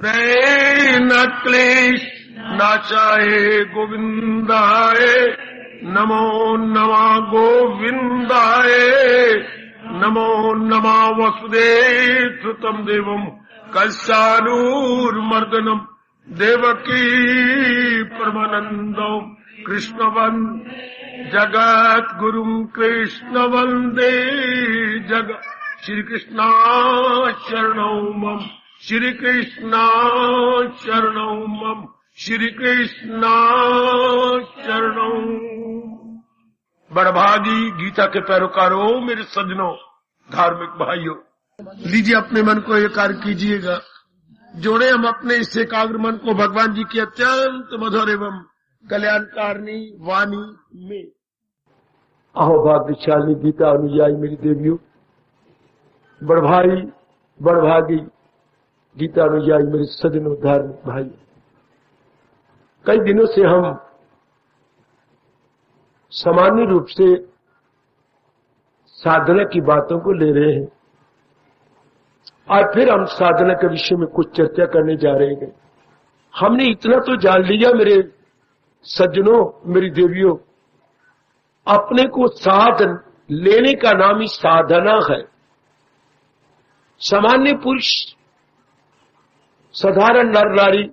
न क्लेश नाचाए गोविंदाय नमो नमः गोविंदाय नमो नमः वसुदेव देवम कलशालूर्मर्दनम देवकी परमानंदम कृष्णवन जगत गुरुम कृष्ण वंदे जगत श्री कृष्णा शरणौ मम श्री कृष्णा शरणौ मम श्री कृष्णा शरणौ। बड़भागी गीता के पैरोकारों, मेरे सज्जनों, धार्मिक भाइयों, लीजिए अपने मन को एकाग्र कीजिएगा। जोड़े हम अपने इस एकाग्र मन को भगवान जी की अत्यंत मधुर एवं कल्याणकारिणी वाणी में। अहो भाग्यशाली गीता अनुयायी मेरी देवियों, बड़भाई बड़भागी गीता अनुयायी मेरे सज्जनों, धार्मिक भाई, कई दिनों से हम सामान्य रूप से साधना की बातों को ले रहे हैं। आज फिर हम साधना के विषय में कुछ चर्चा करने जा रहे हैं। हमने इतना तो जान लिया मेरे सज्जनों, मेरी देवियों, अपने को साधन लेने का नाम ही साधना है। सामान्य पुरुष, साधारण नर नारी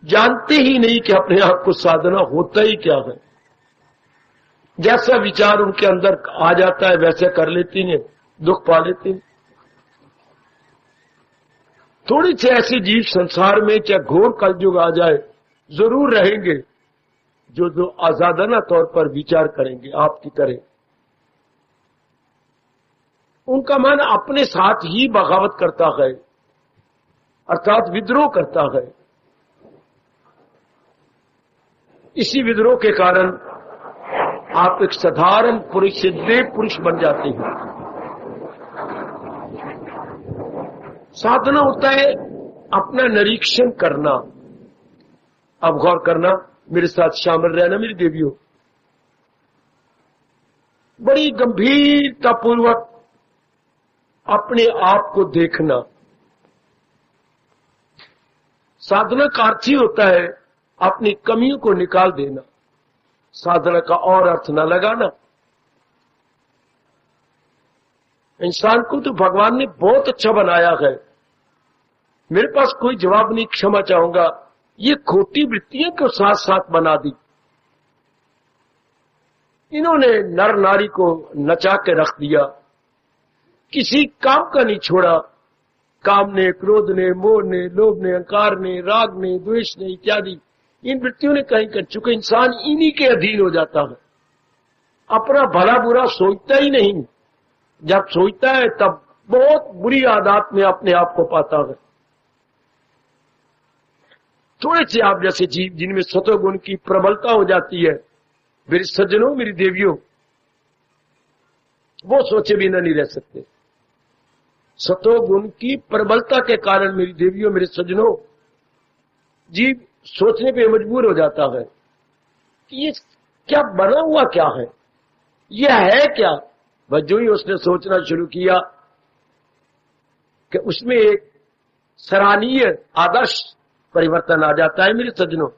जानते ही नहीं कि अपने आप को साधना होता ही क्या है। जैसा विचार उनके अंदर आ जाता है वैसे कर लेती हैं, दुख पा लेती हैं। थोड़ी से ऐसे जीव संसार में चाहे घोर कलयुग आ जाए जरूर रहेंगे जो आजादाना तौर पर विचार करेंगे आपकी तरह। उनका मन अपने साथ ही बगावत करता है, अर्थात विद्रोह करता है। इसी विद्रोह के कारण आप एक साधारण पुरुष से देव पुरुष बन जाते हैं। साधना होता है अपना निरीक्षण करना। अब गौर करना, मेरे साथ शामिल रहना मेरी देवियों। बड़ी गंभीरता पूर्वक अपने आप को देखना। साधना का अर्थ ही होता है अपनी कमियों को निकाल देना। साधना का और अर्थ न लगाना। इंसान को तो भगवान ने बहुत अच्छा बनाया है। मेरे पास कोई जवाब नहीं, क्षमा चाहूंगा। ये खोटी वृत्तियां को साथ साथ बना दी। इन्होंने नर नारी को नचा के रख दिया, किसी काम का नहीं छोड़ा। काम ने, क्रोध ने, मोह ने, लोभ ने, अहंकार ने, राग ने, द्वेष ने इत्यादि इन वृत्तियों ने कहीं कर चुके। इंसान इन्हीं के अधीन हो जाता है। अपना भला बुरा सोचता ही नहीं। जब सोचता है तब बहुत बुरी आदत में अपने आप को पाता है। थोड़े से आप जैसे जीव जिनमें सतोगुण की प्रबलता हो जाती है, मेरे सज्जनों, मेरी देवियों, वो सोचे बिना नहीं रह सकते। सतोगुण की प्रबलता के कारण मेरी देवियों, मेरे सज्जनों, जीव सोचने पे मजबूर हो जाता है कि ये क्या बना हुआ क्या है, यह है क्या। बस जो ही उसने सोचना शुरू किया कि उसमें एक सराहनीय आदर्श परिवर्तन आ जाता है। मेरे सज्जनों,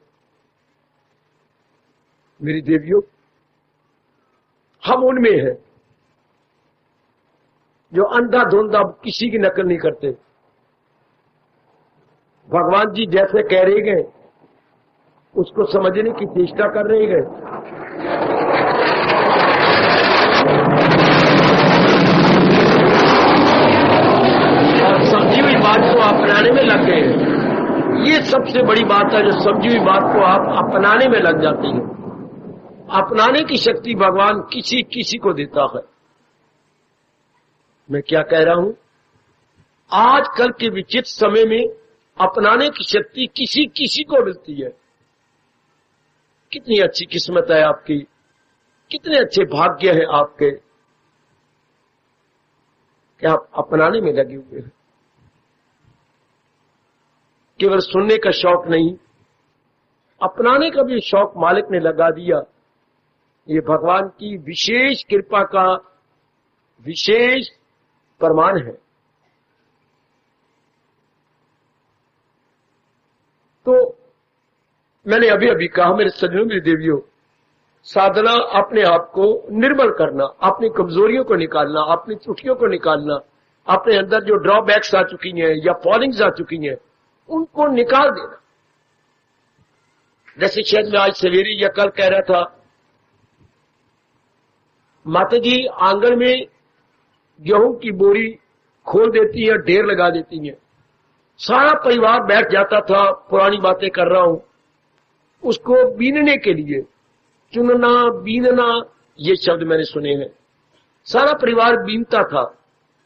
मेरी देवियों, हम उनमें हैं जो अंधाधुंध अब किसी की नकल नहीं करते। भगवान जी जैसे कह रहे गए उसको समझने की चेष्टा कर रहे गए। और समझी हुई बात को अपनाने में लग गए। ये सबसे बड़ी बात है, जो समझी हुई बात को आप अपनाने में लग जाती है। अपनाने की शक्ति भगवान किसी किसी को देता है। मैं क्या कह रहा हूं, आजकल के विचित्र समय में अपनाने की शक्ति किसी किसी को मिलती है। कितनी अच्छी किस्मत है आपकी, कितने अच्छे भाग्य हैं आपके कि आप अपनाने में लगे हुए हैं। केवल सुनने का शौक नहीं, अपनाने का भी शौक मालिक ने लगा दिया। ये भगवान की विशेष कृपा का विशेष प्रमाण है। तो मैंने अभी अभी कहा मेरे सज्जनों मेरी देवियों, साधना अपने आप को निर्मल करना, अपनी कमजोरियों को निकालना, अपनी त्रुटियों को निकालना, अपने अंदर जो ड्रॉबैक्स आ चुकी हैं या फॉलिंग्स आ चुकी हैं उनको निकाल देना। जैसे शायद मैं आज सवेरे या कल कह रहा था, माता जी आंगन में गेहूं की बोरी खोल देती है, ढेर लगा देती है, सारा परिवार बैठ जाता था, पुरानी बातें कर रहा हूं, उसको बीनने के लिए, चुनना बीनना ये शब्द मैंने सुने हैं। सारा परिवार बीनता था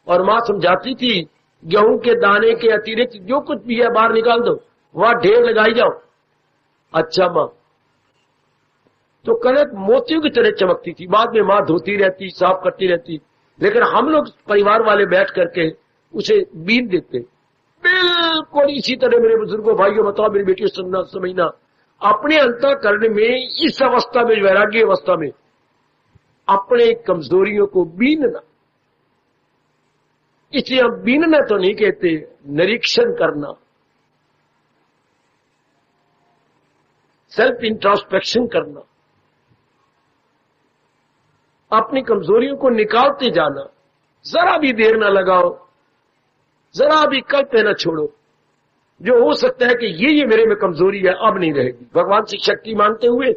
और मां समझाती थी गेहूं के दाने के अतिरिक्त जो कुछ भी है बाहर निकाल दो, वहां ढेर लगाई जाओ। अच्छा मां, तो कनक मोतियों की तरह चमकती थी। बाद में मां धोती रहती, साफ करती रहती, लेकिन हम लोग परिवार वाले बैठ करके उसे बीन देते। बिल्कुल इसी तरह मेरे बुजुर्गों भाइयों बताओ, मेरी बेटियों सुनना समझना, अपने अंतःकरण में इस अवस्था में, वैराग्य अवस्था में अपने कमजोरियों को बीनना। इसलिए हम बीनना तो नहीं कहते, निरीक्षण करना, सेल्फ इंट्रोस्पेक्शन करना, अपनी कमजोरियों को निकालते जाना। जरा भी देर ना लगाओ, जरा भी कल पे न छोड़ो। जो हो सकता है कि ये मेरे में कमजोरी है, अब नहीं रहेगी। भगवान से शक्ति मांगते हुए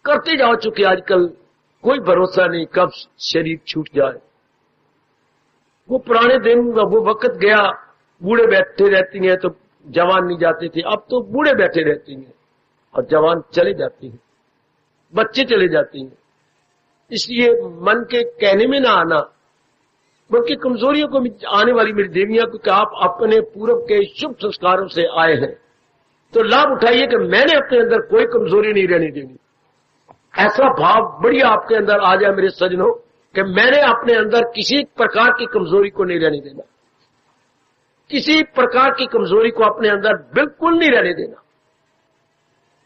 करते जाओ, चुके आजकल कोई भरोसा नहीं कब शरीर छूट जाए। वो पुराने दिन, वो वक्त गया, बूढ़े बैठे रहती हैं तो जवान नहीं जाते थे, अब तो बूढ़े बैठे रहती हैं और जवान चले जाती हैं, बच्चे चले जाती हैं। इसलिए मन के कहने में ना आना, बल्कि कमजोरियों को आने वाली मेरी देवियां को कि आप अपने पूर्व के शुभ संस्कारों से आए हैं तो लाभ उठाइए कि मैंने अपने अंदर कोई कमजोरी नहीं रहने देनी। ऐसा भाव बढ़िया आपके अंदर आ जाए मेरे सज्जनों कि मैंने अपने अंदर किसी प्रकार की कमजोरी को नहीं रहने देना, किसी प्रकार की कमजोरी को अपने अंदर बिल्कुल नहीं रहने देना।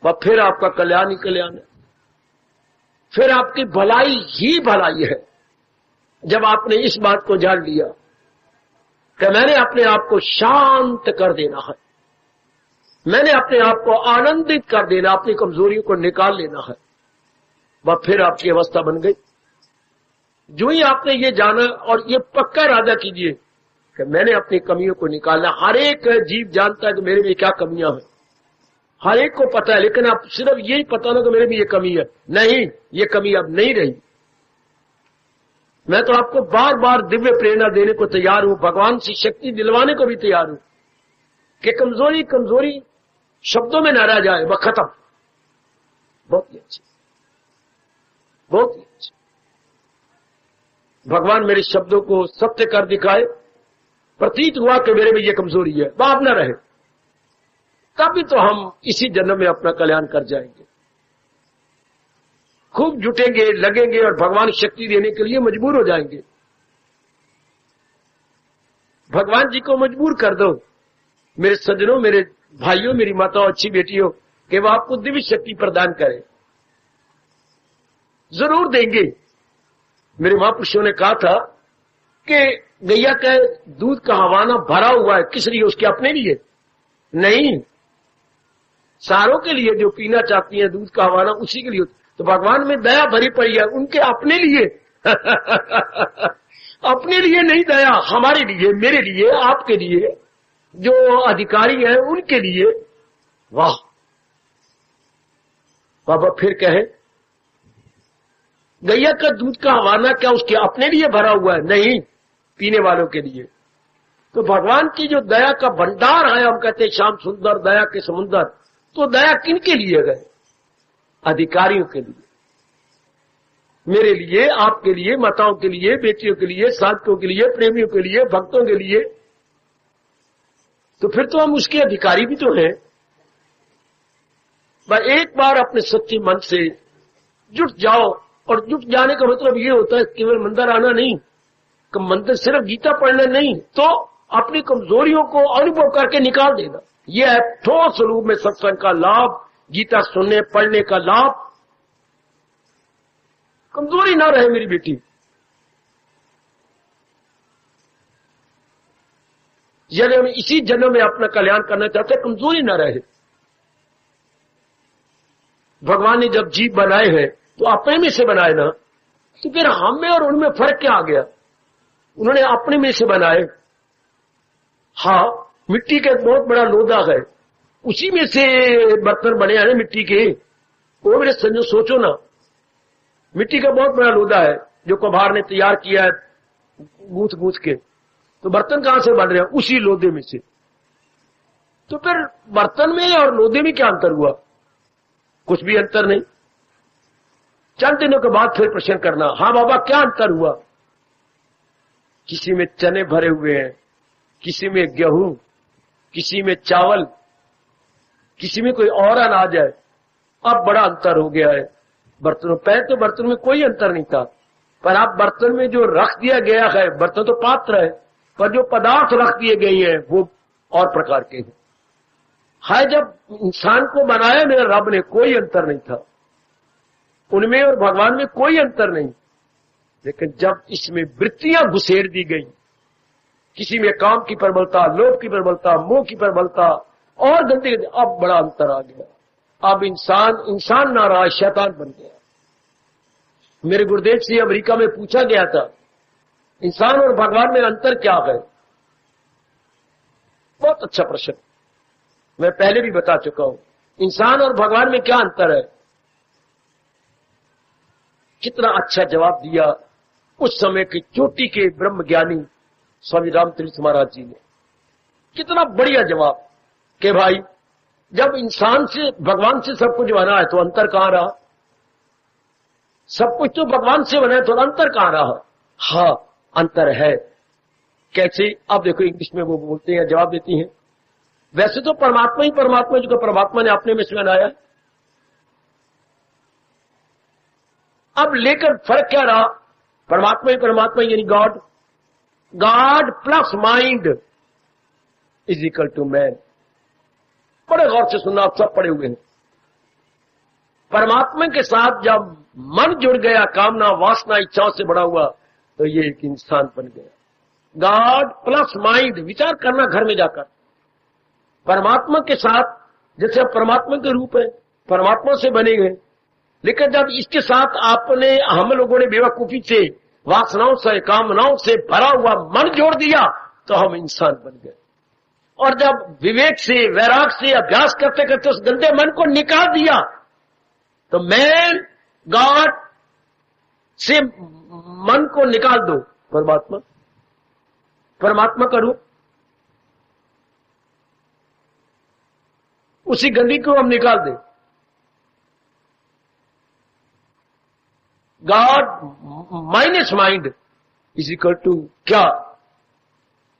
वह फिर आपका कल्याण ही कल्याण है, फिर आपकी भलाई ही भलाई है। जब आपने इस बात को जान लिया कि मैंने अपने आप को शांत कर देना है, मैंने अपने आप को आनंदित कर देना, अपनी कमजोरियों को निकाल लेना है, वह फिर आपकी अवस्था बन गई। जो ही आपने ये जाना और ये पक्का इरादा कीजिए कि मैंने अपनी कमियों को निकालना। हर एक जीव जानता है कि मेरे में क्या कमियां हैं, हर एक को पता है, लेकिन आप सिर्फ यही पता ना कि मेरे में ये कमी है। नहीं, ये कमी अब नहीं रही। मैं तो आपको बार बार दिव्य प्रेरणा देने को तैयार हूं, भगवान से शक्ति दिलवाने को भी तैयार हूं कि कमजोरी कमजोरी शब्दों में न रह जाए, वह खत्म। बहुत ही अच्छी, बहुत ही अच्छी। भगवान मेरे शब्दों को सत्य कर दिखाए, प्रतीत हुआ कि मेरे में ये कमजोरी है, वह अब न रहे, तभी तो हम इसी जन्म में अपना कल्याण कर जाएंगे। खूब जुटेंगे, लगेंगे और भगवान शक्ति देने के लिए मजबूर हो जाएंगे। भगवान जी को मजबूर कर दो मेरे सज्जनों, मेरे भाइयों, मेरी माताओं, अच्छी बेटियों, कि वह आपको दिव्य शक्ति प्रदान करे। जरूर देंगे। मेरे महापुरुषों ने कहा था कि गैया का दूध का हवाना भरा हुआ है, किस लिए? उसके अपने लिए नहीं, सारों के लिए, जो पीना चाहती है दूध का हवाना, उसी के लिए। तो भगवान में दया भरी पड़ी है, उनके अपने लिए अपने लिए नहीं दया, हमारे लिए, मेरे लिए, आपके लिए, जो अधिकारी हैं उनके लिए। वाह! बाबा फिर कहे गैया का दूध का हवाना क्या उसके अपने लिए भरा हुआ है? नहीं, पीने वालों के लिए। तो भगवान की जो दया का भंडार है, हम कहते हैं श्याम सुंदर दया के समुंदर, तो दया किन के लिए गए? अधिकारियों के लिए, मेरे लिए, आपके लिए, माताओं के लिए, बेटियों के लिए, साधकों के लिए, प्रेमियों के लिए, भक्तों के लिए। तो फिर तो हम उसके अधिकारी भी तो हैं। भाई एक बार अपने सच्चे मन से जुट जाओ, और जुट जाने का मतलब ये होता है केवल मंदिर आना नहीं, कि मंदिर सिर्फ गीता पढ़ना नहीं, तो अपनी कमजोरियों को अनुभव करके निकाल देना। यह है ठोस रूप में सत्संग का लाभ, गीता सुनने पढ़ने का लाभ। कमजोरी ना रहे मेरी बेटी। यदि हम इसी जन्म में अपना कल्याण करना चाहते, कमजोरी न रहे। भगवान ने जब जीव बनाए हैं तो अपने में से बनाए ना, तो फिर हम में और उनमें फर्क क्या आ गया? उन्होंने अपने में से बनाए। हाँ, मिट्टी का एक बहुत बड़ा लोधा है, उसी में से बर्तन बने हैं मिट्टी के। वो मेरे संजो सोचो ना, मिट्टी का बहुत बड़ा लोधा है जो कुम्हार ने तैयार किया है गूंथ गूंथ के, तो बर्तन कहां से बन रहे हैं? उसी लोधे में से। तो फिर बर्तन में और लोधे में क्या अंतर हुआ? कुछ भी अंतर नहीं। चंद दिनों के बाद फिर प्रश्न करना, हाँ बाबा क्या अंतर हुआ? किसी में चने भरे हुए हैं, किसी में गेहूं, किसी में चावल, किसी में कोई और अनाज है। अब बड़ा अंतर हो गया है बर्तनों। पहले तो बर्तन में कोई अंतर नहीं था, पर अब बर्तन में जो रख दिया गया है, बर्तन तो पात्र है, पर जो पदार्थ रख दिए गए हैं वो और प्रकार के हैं। हाय, जब इंसान को बनाया मेरे रब ने, कोई अंतर नहीं था उनमें और भगवान में, कोई अंतर नहीं। लेकिन जब इसमें वृत्तियां घुसेड़ दी गई, किसी में काम की प्रबलता, लोभ की प्रबलता, मोह की प्रबलता और गंदगी, अब बड़ा अंतर आ गया। अब इंसान ना रहा, शैतान बन गया। मेरे गुरुदेव से अमेरिका में पूछा गया था, इंसान और भगवान में अंतर क्या है? बहुत अच्छा प्रश्न, मैं पहले भी बता चुका हूं। इंसान और भगवान में क्या अंतर है? कितना अच्छा जवाब दिया उस समय के चोटी के ब्रह्म ज्ञानी स्वामी रामतीर्थ महाराज जी ने। कितना बढ़िया जवाब कि भाई, जब इंसान से भगवान से सब कुछ बना है तो अंतर कहां रहा? सब कुछ तो भगवान से बना है तो अंतर कहां रहा? हाँ, अंतर है। कैसे? अब देखो, इंग्लिश में वो बोलते हैं, जवाब देती हैं, वैसे तो परमात्मा ही परमात्मा, जो परमात्मा ने अपने में से बनाया। अब लेकर फर्क क्या रहा? परमात्मा ही परमात्मा यानी God, God plus mind is equal to man. बड़े गौर से सुनना, आप सब पढ़े हुए हैं। परमात्मा के साथ जब मन जुड़ गया, कामना वासना इच्छाओं से बड़ा हुआ, तो ये एक इंसान बन गया। गॉड प्लस माइंड, विचार करना घर में जाकर। परमात्मा के साथ, जैसे परमात्मा के रूप है, परमात्मा से बने गए, लेकिन जब इसके साथ आपने, हम लोगों ने बेवकूफी से, वासनाओं से, कामनाओं से भरा हुआ मन जोड़ दिया, तो हम इंसान बन गए। और जब विवेक से, वैराग से अभ्यास करते करते उस गंदे मन को निकाल दिया, तो मैन गॉड से मन को निकाल दो, परमात्मा, परमात्मा का रूप, उसी गंदी को हम निकाल दें। God minus mind is equal to क्या?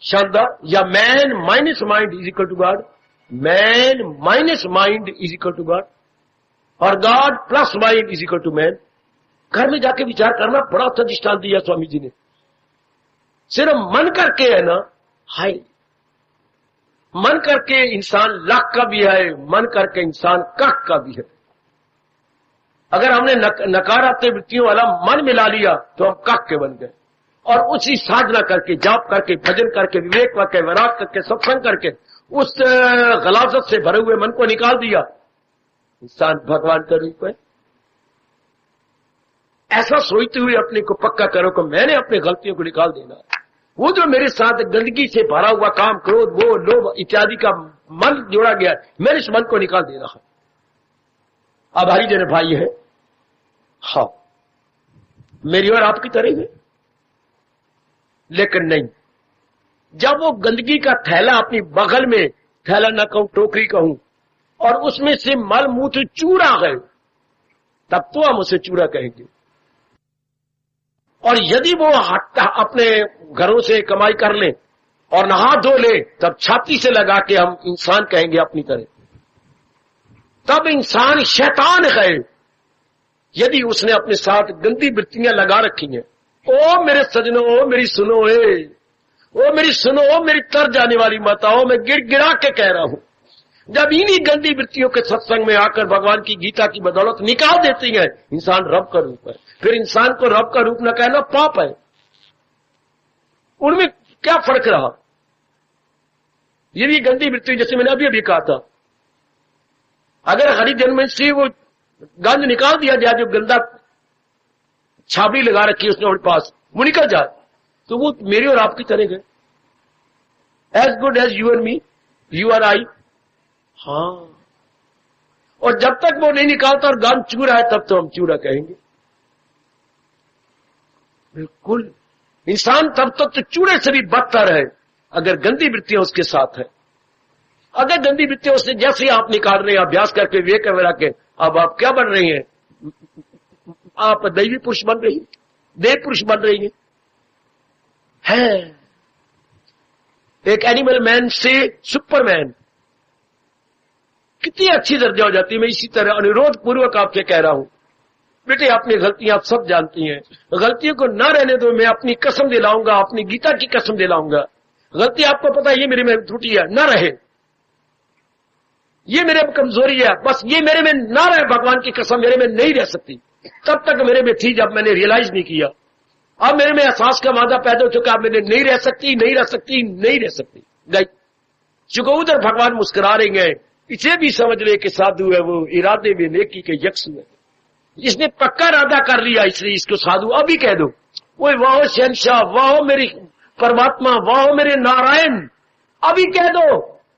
शानदार। या man minus mind is equal to God, man minus mind is equal to God, और God plus mind is equal to man. घर में जाके विचार करना, बड़ा अच्छा दृष्टांत दिया स्वामी जी ने। सिर्फ मन करके है ना, हाय, मन करके इंसान लाख का भी है, मन करके इंसान कख का भी है। अगर हमने नकारात्मक वृत्तियों वाला मन मिला लिया तो हम कख के बन गए, और उसी साधना करके, जाप करके, भजन करके, विवेक करके, वैराग करके, सत्संग करके उस गलाजत से भरे हुए मन को निकाल दिया, इंसान भगवान का रूप है। ऐसा सोचते हुए अपने को पक्का करो कि मैंने अपनी गलतियों को निकाल देना है। वो जो मेरे साथ गंदगी से भरा हुआ काम, क्रोध, वो लोभ इत्यादि का मन जोड़ा गया, मैंने इस मन को निकाल देना है। आभारी जन भाई है, हाँ, मेरी और आपकी तरह है, लेकिन नहीं। जब वो गंदगी का थैला अपनी बगल में, थैला न कहूं, टोकरी कहूं, और उसमें से मल मूत्र चूरा गए, तब तो हम उसे चूरा कहेंगे। और यदि वो अपने घरों से कमाई कर ले और नहा धो ले, तब छाती से लगा के हम इंसान कहेंगे अपनी तरह। तब इंसान शैतान है यदि उसने अपने साथ गंदी वृत्तियां लगा रखी हैं। ओ मेरे सजनों, ओ मेरी सुनो, ओ मेरी सुनो, ओ मेरी तर जाने वाली माताओं, मैं गिड़गिड़ा के कह रहा हूं, जब इन्हीं गंदी वृत्तियों के सत्संग में आकर भगवान की गीता की बदौलत निकाल देती है, इंसान रब का रूप है। फिर इंसान को रब का रूप न कहना पाप है। उनमें क्या फर्क रहा? ये भी गंदी वृत्ति, जैसे मैंने अभी अभी कहा था। अगर हरी जन्म से वो गंध निकाल दिया जाए, जो गंदा छाबड़ी लगा रखी है उसने अपने पास, वो निकल जाए, तो वो मेरे और आपकी तरह गए। As good as you and me, you are I. हाँ, और जब तक वो नहीं निकालता और गंध चूरा है, तब तो हम चूरा कहेंगे। बिल्कुल, इंसान तब तक तो चूड़े से भी बदतर है अगर गंदी वृत्तियां उसके साथ है। अगर गंदी वृत्तियां उससे जैसे आप निकाल रहे हैं, अभ्यास करके विवेक में के, अब आप क्या बन रही हैं? आप दैवी पुरुष बन रही है, देव पुरुष बन रही है। एक एनिमल मैन से सुपरमैन, कितनी अच्छी दर्जा हो जाती है। मैं इसी तरह अनुरोध पूर्वक आपसे कह रहा हूं, बेटे अपनी गलतियां आप सब जानती हैं, गलतियों को न रहने दो। मैं अपनी कसम दिलाऊंगा, अपनी गीता की कसम दिलाऊंगा, गलती आपको पता है ये मेरे में त्रुटि है, न रहे, ये मेरे में कमजोरी है, बस ये मेरे में ना रहे। भगवान की कसम मेरे में नहीं रह सकती, तब तक मेरे में थी जब मैंने रियलाइज नहीं किया। अब मेरे में एहसास का मादा पैदा हो चुका, अब मैंने नहीं रह सकती, नहीं रह सकती, नहीं रह सकती गई। चूंकि उधर भगवान मुस्कुरा रहे हैं, इसे भी समझ ले कि साधु है वो, इरादे में नेकी के यक्ष है। इसने पक्का इरादा कर लिया, इसलिए इसको साधु। अभी कह दो, वो वाह शहनशाह, वाह मेरी परमात्मा, वाह मेरे नारायण, अभी कह दो,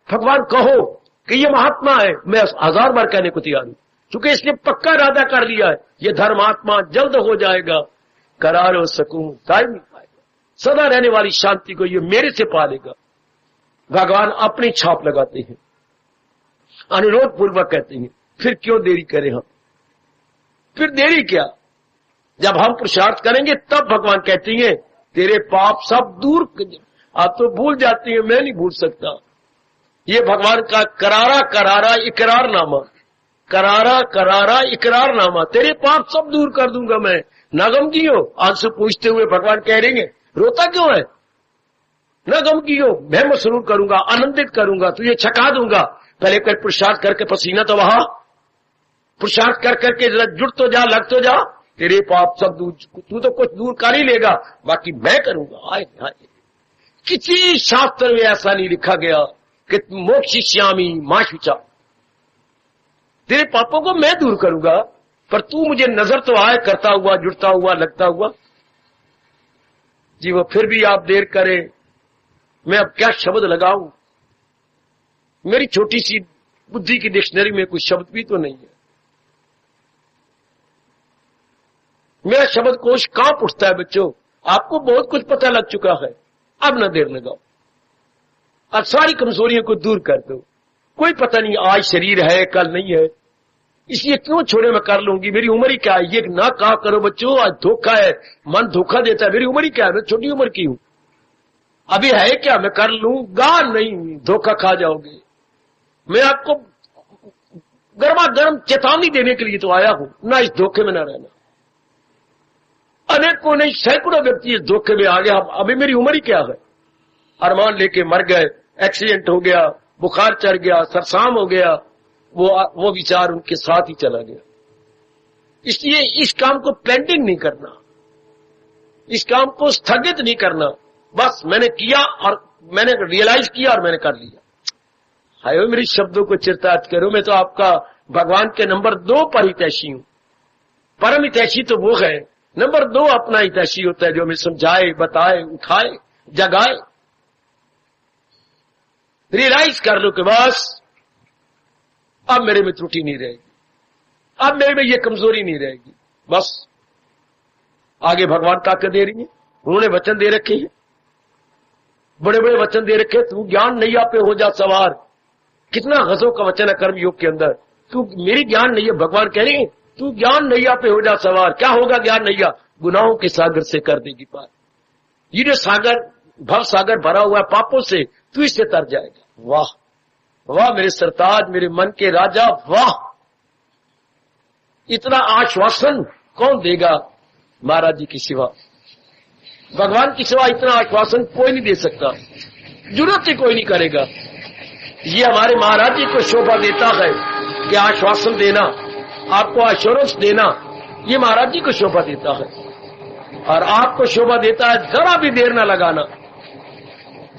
भगवान कहो कि ये महात्मा है। मैं 1000 बार कहने को तैयार हूं, क्योंकि इसने पक्का इरादा कर लिया है, ये धर्मात्मा जल्द हो जाएगा, करार हो सकूं टाइम नहीं पाएगा, सदा रहने वाली शांति को ये मेरे से पालेगा। भगवान अपनी छाप लगाते हैं, अनुरोध पूर्वक कहते हैं, फिर क्यों देरी करें हम? फिर देरी क्या? जब हम पुरुषार्थ करेंगे तब भगवान कहती हैं तेरे पाप सब दूर। आप तो भूल जाती हैं, मैं नहीं भूल सकता। ये भगवान का करारा करारा इकरारनामा, करारा करारा इकरारनामा, तेरे पाप सब दूर कर दूंगा मैं, ना गम की हो। आंसू पूछते हुए भगवान कह रहे हैं, रोता क्यों है? न गम की हो, मैं मसरूर करूंगा, आनंदित करूंगा, तुझे छका दूंगा। पहले कर पुरुषार्थ करके पसीना तो वहा, पुरुषार्थ कर करके जरा जुट तो जा, लग तो जा, तेरे पाप सब दूर, तू तो कुछ दूर कर ही लेगा, बाकी मैं करूंगा। आए हाय, किसी शास्त्र में ऐसा नहीं लिखा गया कि मोक्षिष्यामि मां शुचा, तेरे पापों को मैं दूर करूंगा, पर तू मुझे नजर तो आए करता हुआ, जुड़ता हुआ, लगता हुआ। जी वो फिर भी आप देर करें, मैं अब क्या शब्द लगाऊं? मेरी छोटी सी बुद्धि की डिक्शनरी में कोई शब्द भी तो नहीं है। मेरा शब्द कोश कांप उठता है। बच्चों, आपको बहुत कुछ पता लग चुका है, अब न देर लगाओ, अब सारी कमजोरियों को दूर कर दो। कोई पता नहीं आज शरीर है कल नहीं है, इसलिए क्यों छोड़े, मैं कर लूंगी, मेरी उम्र ही क्या है। ये ना कहा करो बच्चों, आज धोखा है, मन धोखा देता है। मेरी उम्र ही क्या है, मैं छोटी उम्र की हूं, अभी है क्या, मैं कर लूंगा नहीं, धोखा खा जाओगे। मैं आपको गर्मा गर्म चेतावनी देने के लिए तो आया हूं, ना इस धोखे में ना रहना। अनेकों नहीं सैकड़ों व्यक्ति इस धोखे में आ गया। अभी मेरी उम्र ही क्या है, अरमान लेके मर गए, एक्सीडेंट हो गया, बुखार चढ़ गया, सरसाम हो गया, वो विचार उनके साथ ही चला गया। इसलिए इस काम को पेंडिंग नहीं करना, इस काम को स्थगित नहीं करना। बस मैंने किया और मैंने रियलाइज किया और मैंने कर लिया। हाय मेरे शब्दों को चिरतार्थ करो, मैं तो आपका भगवान के नंबर 2 पर हितैषी हूं। परम हितैषी तो वो है, नंबर 2 अपना हितैषी होता है, जो हमें समझाए, बताए, उठाए, जगाए। रियलाइज कर लो कि बस अब मेरे में त्रुटि नहीं रहेगी, अब मेरे में ये कमजोरी नहीं रहेगी। बस आगे भगवान ताकत दे रही है, उन्होंने वचन दे रखे हैं, बड़े बड़े वचन दे रखे। तू ज्ञान नैया पे हो जा सवार, कितना गजों का वचन है कर्म योग के अंदर। तू मेरी ज्ञान नैया, भगवान कह रहे हैं तू ज्ञान नैया पे हो जा सवार। क्या होगा ज्ञान नैया? गुनाहों के सागर से कर देगी पार। ये जो सागर, भव सागर भरा हुआ है पापों से, तू इससे तर जाएगा। वाह वाह मेरे सरताज, मेरे मन के राजा, वाह! इतना आश्वासन कौन देगा महाराज जी की सिवा? भगवान की सिवा इतना आश्वासन कोई नहीं दे सकता, जरूरत ही कोई नहीं करेगा। ये हमारे महाराज जी को शोभा देता है कि आश्वासन देना, आपको एश्योरेंस देना, ये महाराज जी को शोभा देता है। और आपको शोभा देता है जरा भी देर न लगाना,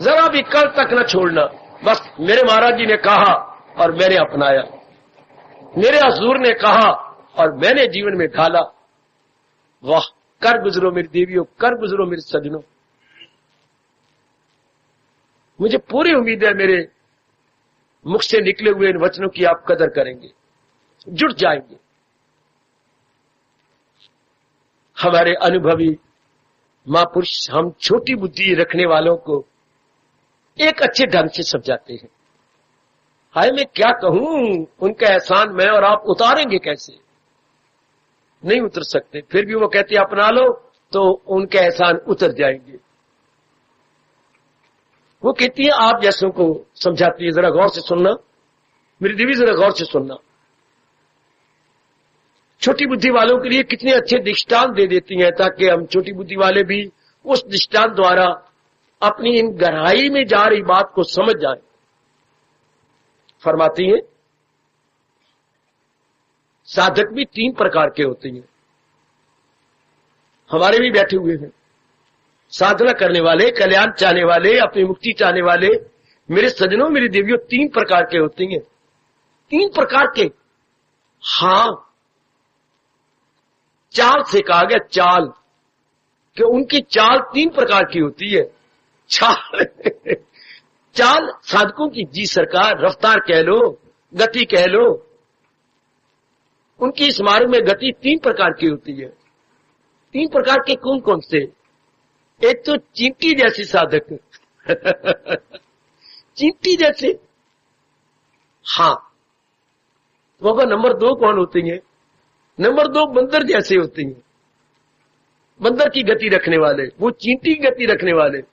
जरा भी कल तक न छोड़ना। बस मेरे महाराज जी ने कहा और मैंने अपनाया, मेरे हजूर ने कहा और मैंने जीवन में ढाला। वाह, कर गुजरो मेरी देवियों, कर गुजरो मेरे सजनों। मुझे पूरी उम्मीद है मेरे मुख से निकले हुए इन वचनों की आप कदर करेंगे, जुट जाएंगे। हमारे अनुभवी महापुरुष हम छोटी बुद्धि रखने वालों को एक अच्छे ढंग से समझाते हैं। हाय मैं क्या कहूं, उनका एहसान मैं और आप उतारेंगे कैसे? नहीं उतर सकते। फिर भी वो कहते अपना लो, तो उनके एहसान उतर जाएंगे। वो कहती है आप जैसों को समझाती है, जरा गौर से सुनना मेरी देवी, जरा गौर से सुनना। छोटी बुद्धि वालों के लिए कितने अच्छे दृष्टांत दे देती हैं, ताकि हम छोटी बुद्धि वाले भी उस दृष्टांत द्वारा अपनी इन गहराई में जा रही बात को समझ जाए। फरमाती हैं साधक भी 3 प्रकार के होते हैं। हमारे भी बैठे हुए हैं साधना करने वाले, कल्याण चाहने वाले, अपनी मुक्ति चाहने वाले। मेरे सजनों, मेरी देवियों, 3 प्रकार के होते हैं। 3 प्रकार के, हां, चाल से कहा गया, चाल, कि उनकी चाल 3 प्रकार की होती है। चाल चाल साधकों की, जी सरकार, रफ्तार कह लो, गति कह लो। उनकी इस मार्ग में गति 3 प्रकार की होती है। 3 प्रकार के कौन कौन से? एक तो चींटी जैसी साधक चींटी जैसे, हां। बाबा नंबर 2 कौन होती है? नंबर 2 बंदर जैसे होती हैं। बंदर की गति रखने वाले, वो चींटी की गति रखने वाले,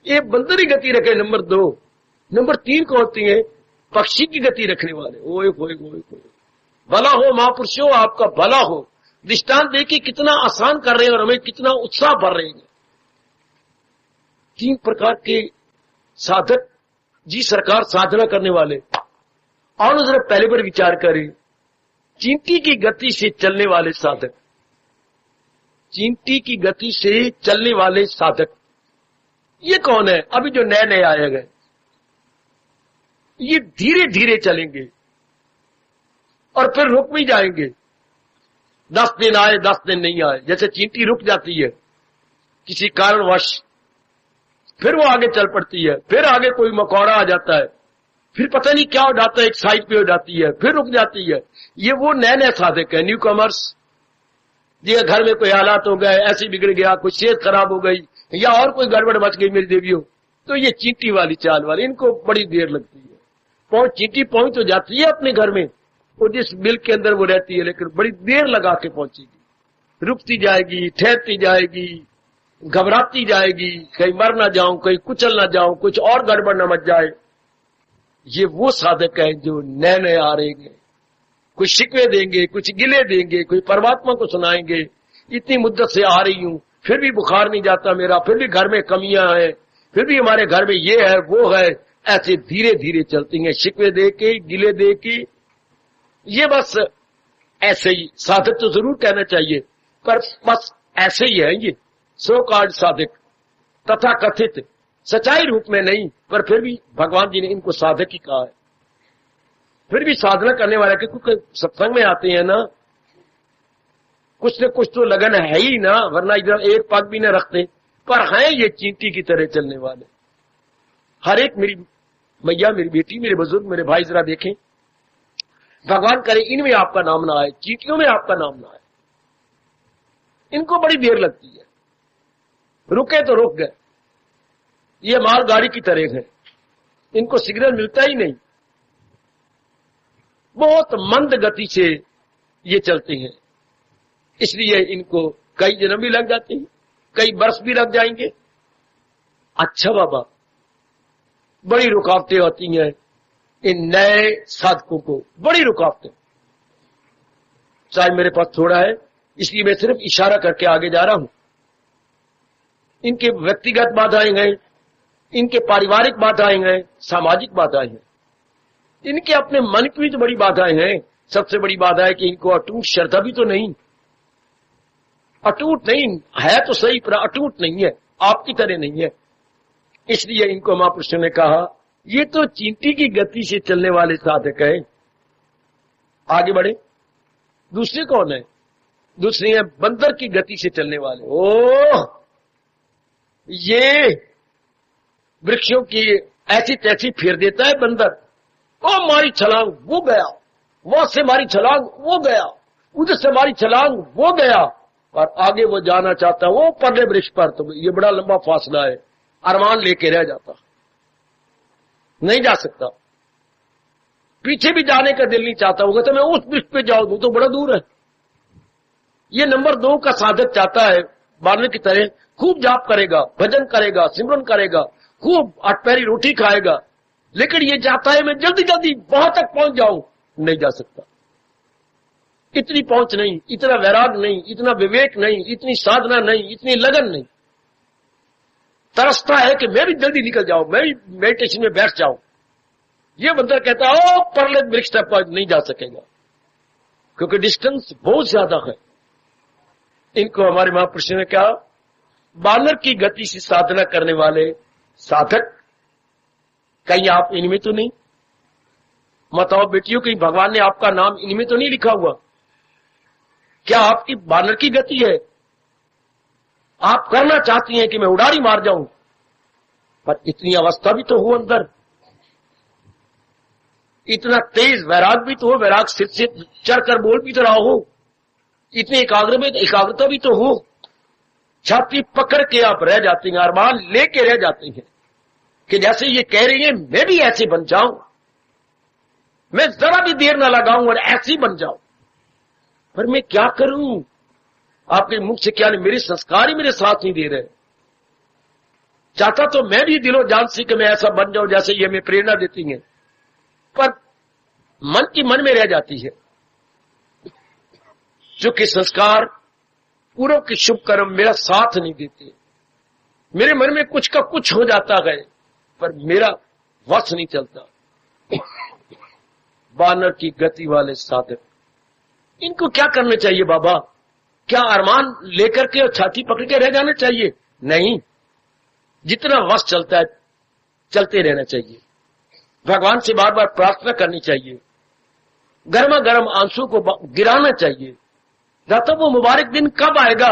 ये बंदर ही गति रखे। नंबर 2। नंबर 3 कौन होती है? पक्षी की गति रखने वाले। ओए होए होए होए, भला हो महापुरुषों, आपका भला हो। दृष्टांत देखिए कितना आसान कर रहे हैं और हमें कितना उत्साह भर रहे हैं। 3 प्रकार के साधक, जी सरकार, साधना करने वाले। और जरा पहले पर विचार करें, चींटी की गति से चलने वाले साधक, चींटी की गति से चलने वाले साधक, ये कौन है? अभी जो नए नए आए गए, ये धीरे धीरे चलेंगे और फिर रुक भी जाएंगे। 10 दिन आए, 10 दिन नहीं आए, जैसे चींटी रुक जाती है किसी कारणवश, फिर वो आगे चल पड़ती है, फिर आगे कोई मकौड़ा आ जाता है, फिर पता नहीं क्या हो जाता है, एक साइड पे हो जाती है, फिर रुक जाती है। ये वो नए नए साधक है, न्यू कमर्स। ये घर में कोई हालात हो गए, ऐसे बिगड़ गया, कुछ सेहत खराब हो गई या और कोई गड़बड़ मच गई मेरी देवियों, तो ये चींटी वाली चाल वाली, इनको बड़ी देर लगती है। चींटी पहुंच तो जाती है अपने घर में, वो जिस मिल्क के अंदर वो रहती है, लेकिन बड़ी देर लगा के पहुंचेगी, रुकती जाएगी, ठहरती जाएगी, घबराती जाएगी, कहीं मर ना जाऊं, कहीं कुचल ना जाऊं, कुछ और गड़बड़ न मच जाए। ये वो साधक है जो नए नए आ रहे हैं, कुछ शिकवे देंगे, कुछ गिले देंगे, कोई परमात्मा को सुनाएंगे, इतनी मुद्दत से आ रही हूं, फिर भी बुखार नहीं जाता मेरा, फिर भी घर में कमियां हैं, फिर भी हमारे घर में ये है वो है। ऐसे धीरे धीरे चलती हैं, शिकवे दे के, गिले दे के। ये बस ऐसे ही साधक तो जरूर कहना चाहिए, पर बस ऐसे ही है ये सो कॉल्ड साधक, तथा कथित, सच्चाई रूप में नहीं, पर फिर भी भगवान जी ने इनको साधक ही कहा है। फिर भी साधना करने वाले के क्योंकि सत्संग में आते हैं ना, कुछ न कुछ तो लगन है ही ना, वरना इधर एक पग भी न रखते। पर हैं ये चींटी की तरह चलने वाले। हर एक, मेरी मैया, मेरी बेटी, मेरे बुजुर्ग, मेरे भाई, जरा देखें, भगवान करे इनमें आपका नाम ना आए, चींटियों में आपका नाम ना आए। इनको बड़ी देर लगती है, रुके तो रुक गए। ये माल गाड़ी की तरह है, इनको सिग्नल मिलता ही नहीं, बहुत मंद गति से ये चलते हैं। इसलिए इनको कई जन्म भी लग जाते हैं, कई वर्ष भी लग जाएंगे। अच्छा बाबा, बड़ी रुकावटें होती हैं इन नए साधकों को, बड़ी रुकावटें। चाहे मेरे पास थोड़ा है, इसलिए मैं सिर्फ इशारा करके आगे जा रहा हूं। इनके व्यक्तिगत बाधाएं हैं, इनके पारिवारिक बाधाएं हैं, सामाजिक बाधाएं हैं, इनके अपने मन की भी तो बड़ी बाधाएं हैं। सबसे बड़ी बाधा है कि इनको अटूट श्रद्धा भी तो नहीं, अटूट नहीं है तो सही, पर अटूट नहीं है, आपकी तरह नहीं है। इसलिए इनको महापुरुषों ने कहा ये तो चींटी की गति से चलने वाले साधक है। आगे बढ़े। दूसरे कौन है? दूसरे है बंदर की गति से चलने वाले। ओह, ये वृक्षों की ऐसी तैसी फेर देता है बंदर। ओ मारी छलांग, वो गया, वहां से मारी छलांग, वो गया, उधर से मारी छलांग, वो गया, और आगे वो जाना चाहता है वो परले वृक्ष पर। तो ये बड़ा लंबा फासला है, अरमान लेके रह जाता, नहीं जा सकता। पीछे भी जाने का दिल नहीं चाहता होगा तो मैं उस वृक्ष पे जाऊं, तो बड़ा दूर है। ये नंबर 2 का साधक चाहता है बानर की तरह खूब जाप करेगा, भजन करेगा, सिमरन करेगा, खूब अटपहरी रोटी खाएगा, लेकिन ये चाहता है मैं जल्दी जल्दी वहां तक पहुंच जाऊं, नहीं जा सकता। इतनी पहुंच नहीं, इतना वैराग नहीं, इतना विवेक नहीं, इतनी साधना नहीं, इतनी लगन नहीं। तरसता है कि मैं भी जल्दी निकल जाऊं, मैं भी मेडिटेशन में बैठ जाऊं। ये बंदर कहता है ओ परले वृक्ष तक पहुंच नहीं जा सकेगा, क्योंकि डिस्टेंस बहुत ज्यादा है। इनको हमारे महापुरुष ने कहा, बानर की गति से साधना करने वाले साधक, कहीं आप इनमें तो नहीं? बताओ बेटियों, कहीं भगवान ने आपका नाम इनमें तो नहीं लिखा हुआ? क्या आपकी बानर की गति है? आप करना चाहती हैं कि मैं उड़ारी मार जाऊं, पर इतनी अवस्था भी तो हो अंदर, इतना तेज वैराग भी तो हो, वैराग सिर से चढ़कर बोल भी तो रहा हो, इतनी एकाग्रता भी तो हो। छाती पकड़ के आप रह जाती हैं, अरमान लेके रह जाती हैं कि जैसे ये कह रही है मैं भी ऐसे बन जाऊं, मैं जरा भी देर ना लगाऊं और ऐसे बन जाऊं, पर मैं क्या करूं? आपके मुख से क्या नहीं, मेरे संस्कार ही मेरे साथ नहीं दे रहे। चाहता तो मैं भी दिलो जान से कि मैं ऐसा बन जाऊं जैसे ये हमें प्रेरणा देती हैं, पर मन की मन में रह जाती है, जो कि संस्कार पूर्व के शुभ कर्म मेरा साथ नहीं देते। मेरे मन में कुछ का कुछ हो जाता है, पर मेरा वश नहीं चलता। बानर की गति वाले साधक, इनको क्या करना चाहिए बाबा? क्या अरमान लेकर के और छाती पकड़ के रह जाना चाहिए? नहीं, जितना वश चलता है चलते रहना चाहिए। भगवान से बार बार प्रार्थना करनी चाहिए, गर्मा गर्म आंसू को गिराना चाहिए। दाता वो मुबारक दिन कब आएगा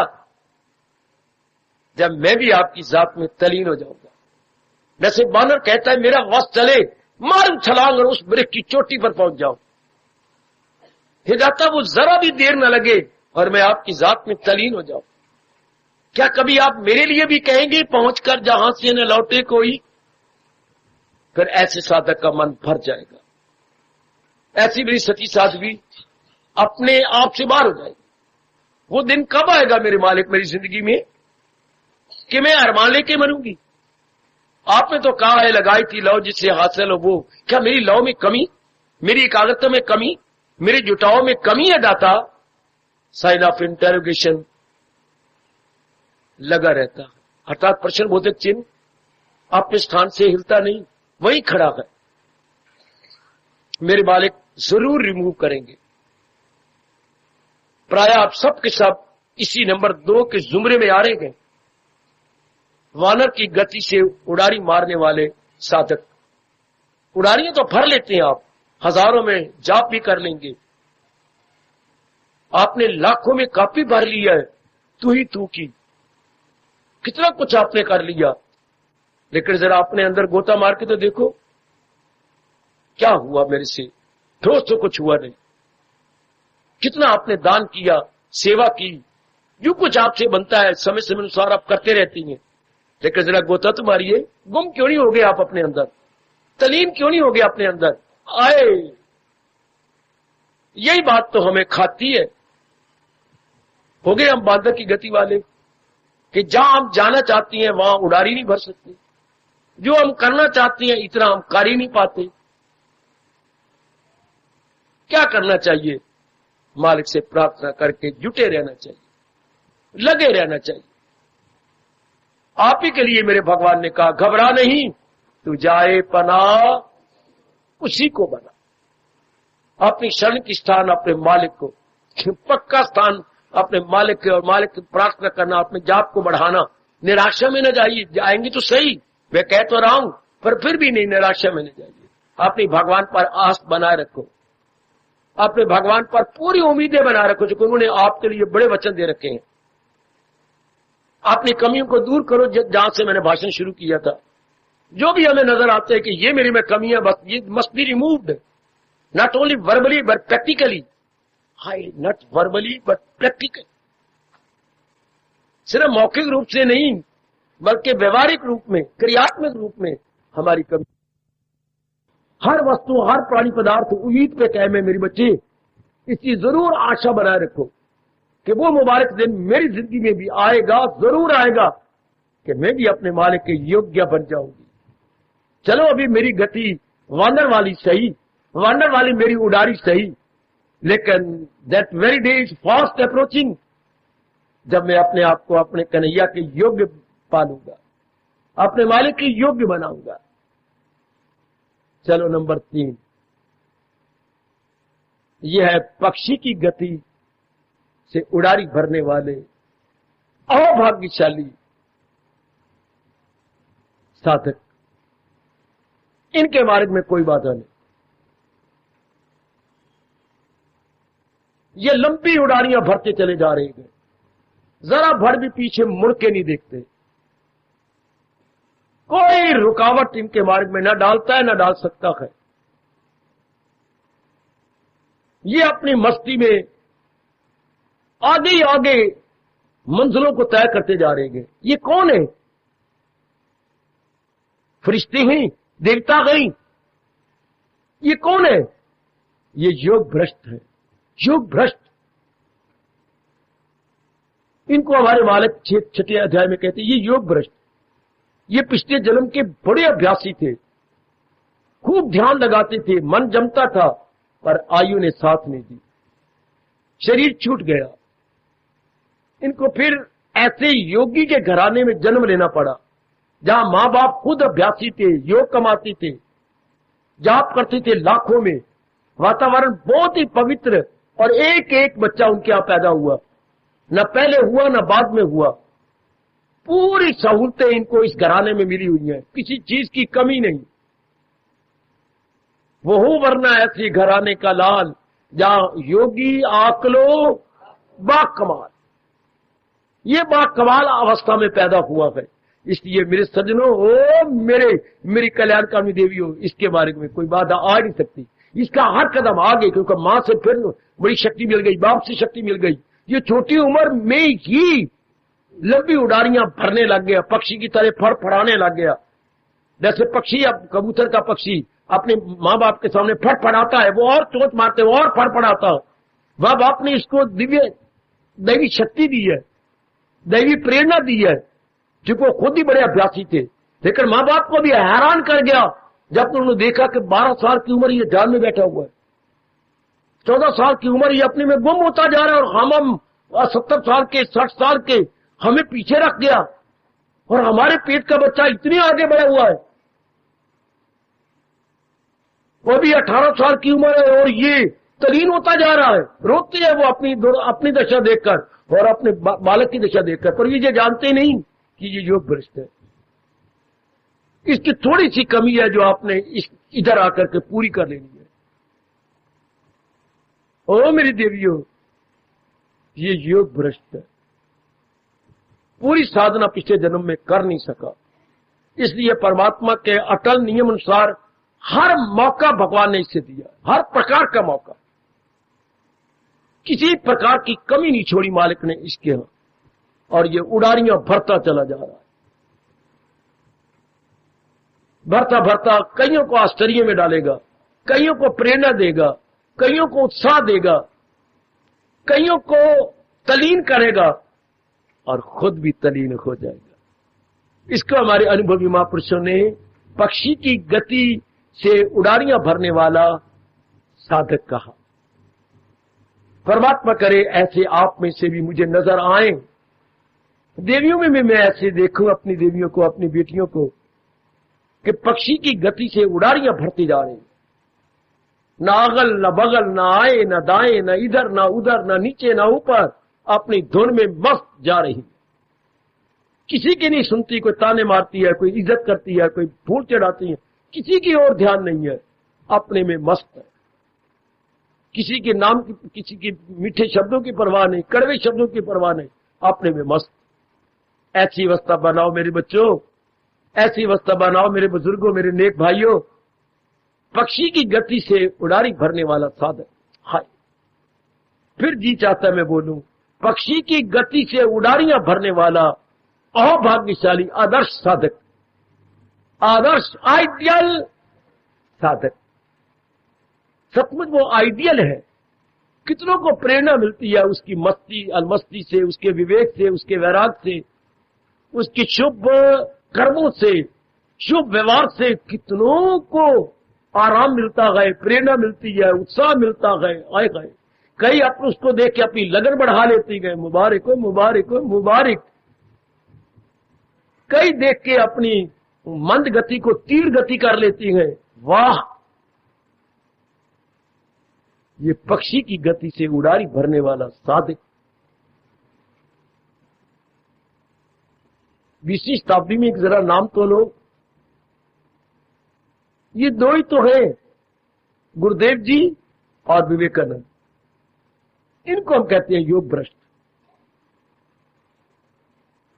जब मैं भी आपकी जात में तलीन हो जाऊंगा? जैसे बानर कहता है मेरा वश चले, मारूं छलांग और उस वृक्ष की चोटी पर पहुंच जाऊं। हे दाता वो जरा भी देर न लगे और मैं आपकी जात में तलीन हो जाऊं। क्या कभी आप मेरे लिए भी कहेंगे पहुंचकर जहां से न लौटे कोई? फिर ऐसे साधक का मन भर जाएगा। ऐसी मेरी सती साध्वी अपने आप से बाहर हो जाएगी। वो दिन कब आएगा मेरे मालिक मेरी जिंदगी में कि मैं अरमान लेके मरूंगी? आपने तो कहा है लगाई थी लौ जिससे हासिल हो वो। क्या मेरी लौ में कमी, मेरी एकाग्रता में कमी, मेरे जुटाव में कमी है दाता? साइन ऑफ इंटरोगेशन लगा रहता, अर्थात प्रश्न बोधक चिन्ह अपने स्थान से हिलता नहीं, वहीं खड़ा है। मेरे मालिक जरूर रिमूव करेंगे। प्राय आप सब के सब इसी नंबर 2 के जुमरे में आ रहे हैं। वानर की गति से उड़ारी मारने वाले साधक। उड़ारियां तो भर लेते हैं आप, हजारों में जाप भी कर लेंगे। आपने लाखों में कापी भर लिया है तू ही तू की, कितना कुछ आपने कर लिया, लेकिन जरा अपने अंदर गोता मार के तो देखो क्या हुआ मेरे से? ठोस तो कुछ हुआ नहीं। कितना आपने दान किया, सेवा की, जो कुछ आपसे बनता है समय समय अनुसार आप करते रहती हैं, लेकिन जरा गोता तो मारिए। गुम क्यों नहीं हो गए आप अपने अंदर? तलीन क्यों नहीं हो गए अपने अंदर? आए, यही बात तो हमें खाती है। हो गए हम बांदर की गति वाले कि जहां हम जाना चाहती हैं वहां उड़ारी नहीं भर सकते। जो हम करना चाहती हैं इतना हम कर ही नहीं पाते। क्या करना चाहिए? मालिक से प्रार्थना करके जुटे रहना चाहिए, लगे रहना चाहिए। आप ही के लिए मेरे भगवान ने कहा घबरा नहीं, तू जाए पनाह उसी को बना। अपनी शरण की स्थान अपने मालिक को, पक्का स्थान अपने मालिक के, और मालिक की प्रार्थना करना, अपने जाप को बढ़ाना। निराशा में न जाइए, जाएंगे तो सही, मैं कह तो रहा हूं, पर फिर भी नहीं निराशा में नहीं जाइए। अपनी भगवान पर आस बनाए रखो, अपने भगवान पर पूरी उम्मीदें बनाए रखो, जो उन्होंने आपके लिए बड़े वचन दे रखे हैं। अपनी कमियों को दूर करो, जहां से मैंने भाषण शुरू किया था। जो भी हमें नजर आते हैं कि ये मेरी में कमियां, बस ये must be removed, not only verbally but practically. High not verbally but practical, सिर्फ मौखिक रूप से नहीं बल्कि व्यवहारिक रूप में, क्रियात्मक रूप में हमारी कमी। हर वस्तु, हर प्राणी पदार्थ उम्मीद पे कायम है मेरे बच्चे। इसकी जरूर आशा बनाए रखो कि वो मुबारक दिन मेरी जिंदगी में भी आएगा, जरूर आएगा, कि मैं भी अपने मालिक के योग्य बन जाऊंगी। चलो अभी मेरी गति वानर वाली सही, वानर वाली मेरी उड़ारी सही, लेकिन that very day is fast approaching, जब मैं अपने आप को अपने कन्हैया के योग्य पालूंगा, अपने मालिक के योग्य बनाऊंगा। चलो नंबर 3, यह है पक्षी की गति से उड़ारी भरने वाले अभाग्यशाली साधक। इनके मार्ग में कोई बाधा नहीं। ये लंबी उड़ारियां भरते चले जा रहे हैं, जरा भर भी पीछे मुड़ के नहीं देखते। कोई रुकावट इनके मार्ग में न डालता है, न डाल सकता है। ये अपनी मस्ती में आगे ही आगे मंजिलों को तय करते जा रहे हैं। ये कौन है? फरिश्ते हैं, देवता गई? ये कौन है? ये योग भ्रष्ट है, योग भ्रष्ट। इनको हमारे मालिक 6 अध्याय में कहते हैं ये योग भ्रष्ट। ये पिछले जन्म के बड़े अभ्यासी थे, खूब ध्यान लगाते थे, मन जमता था, पर आयु ने साथ नहीं दी, शरीर छूट गया। इनको फिर ऐसे योगी के घराने में जन्म लेना पड़ा, जहां मां बाप खुद अभ्यासी थे, योग कमाते थे, जाप करते थे लाखों में, वातावरण बहुत ही पवित्र, और एक एक बच्चा उनके यहां पैदा हुआ, न पहले हुआ न बाद में हुआ। पूरी सहूलतें इनको इस घराने में मिली हुई हैं, किसी चीज की कमी नहीं। वो हो वरना ऐसे घराने का लाल, जहां योगी आकलो बाकमाल, ये बाकमाल अवस्था में पैदा हुआ है। इसलिए मेरे सज्जनों, ओ मेरी कल्याणकामी देवियों, इसके बारे में कोई बाधा आ नहीं सकती। इसका हर कदम आगे, क्योंकि मां से फिर बड़ी शक्ति मिल गई, बाप से शक्ति मिल गई। ये छोटी उम्र में ही लंबी उड़ारियां भरने लग गया, पक्षी की तरह फड़फड़ाने लग गया। जैसे पक्षी, अब कबूतर का पक्षी अपने माँ बाप के सामने फड़फड़ाता है, वो और चोंच मारते, वो और फड़फड़ाता। वह बाप ने इसको दिव्य दैवी शक्ति दी है, दैवी प्रेरणा दी है, जो वो खुद ही बड़े अभ्यासी थे। लेकिन माँ बाप को भी हैरान कर गया जब उन्होंने देखा कि 12 साल की उम्र ये ध्यान में बैठा हुआ है, 14 साल की उम्र ये अपने में गुम होता जा रहा है, और हम 70 साल के, 60 साल के हमें पीछे रख गया, और हमारे पेट का बच्चा इतनी आगे बढ़ा हुआ है। वो भी 18 साल की उम्र है और ये तलीन होता जा रहा है। रोते हैं वो अपनी दशा देखकर और अपने बालक की दशा देखकर, पर ये जानते नहीं कि ये योग भ्रष्ट है। इसकी थोड़ी सी कमी है जो आपने इधर आकर के पूरी कर लेनी है। ओ मेरी देवियों, ये योग भ्रष्ट है, पूरी साधना पिछले जन्म में कर नहीं सका। इसलिए परमात्मा के अटल नियम अनुसार हर मौका भगवान ने इसे दिया, हर प्रकार का मौका, किसी प्रकार की कमी नहीं छोड़ी मालिक ने इसके यहां, और ये उड़ारियां भरता चला जा रहा है। भरता भरता कईयों को आश्चर्य में डालेगा, कईयों को प्रेरणा देगा, कईयों को उत्साह देगा, कईयों को तलीन करेगा, और खुद भी तलीन हो जाएगा। इसको हमारे अनुभवी महापुरुषों ने पक्षी की गति से उड़ारियां भरने वाला साधक कहा। परमात्मा करे ऐसे आप में से भी मुझे नजर आए, देवियों में मैं ऐसे देखूं अपनी देवियों को, अपनी बेटियों को, कि पक्षी की गति से उड़ारियां भरती जा रही, न अगल न बगल, न आए न दाएं, न इधर न उधर, न नीचे न ऊपर, अपनी धुन में मस्त जा रही। किसी की नहीं सुनती, कोई ताने मारती है, कोई इज्जत करती है, कोई फूल चढ़ाती है, किसी की ओर ध्यान नहीं है, अपने में मस्त है। किसी के नाम की, किसी की मीठे शब्दों की परवाह नहीं, कड़वे शब्दों की परवाह नहीं, अपने में मस्त। ऐसी अवस्था बनाओ मेरे बच्चों, ऐसी अवस्था बनाओ मेरे बुजुर्गों, मेरे नेक भाइयों। पक्षी की गति से उड़ारी भरने वाला साधक, हाय फिर जी चाहता है मैं बोलूं, पक्षी की गति से उड़ारियां भरने वाला अभाग्यशाली आदर्श साधक, आदर्श आइडियल साधक। सचमुच वो आइडियल है। कितनों को प्रेरणा मिलती है उसकी मस्ती अलमस्ती से, उसके विवेक से, उसके वैराग से, उसके शुभ कर्मों से, शुभ व्यवहार से कितनों को आराम मिलता गए, प्रेरणा मिलती है, उत्साह मिलता गए, आए गए। कई अपने उसको देख के अपनी लगन बढ़ा लेती गए, मुबारक हो मुबारक हो मुबारक। कई देख के अपनी मंद गति को तीव्र गति कर लेती हैं, वाह। ये पक्षी की गति से उड़ारी भरने वाला साधक 20वीं शताब्दी में एक जरा नाम तो लो। ये दो ही तो हैं, गुरुदेव जी और विवेकानंद। इनको हम कहते हैं योग भ्रष्ट।